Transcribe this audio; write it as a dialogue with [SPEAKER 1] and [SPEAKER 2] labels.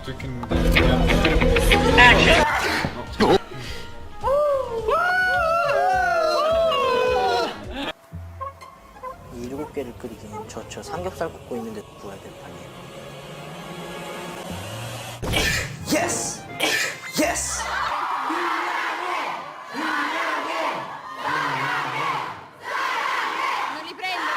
[SPEAKER 1] 이 7개를 끓이기엔 저 삼겹살 굽고 있는데 구워야 될 판이에요. 예스! 예스!
[SPEAKER 2] Non li prendo.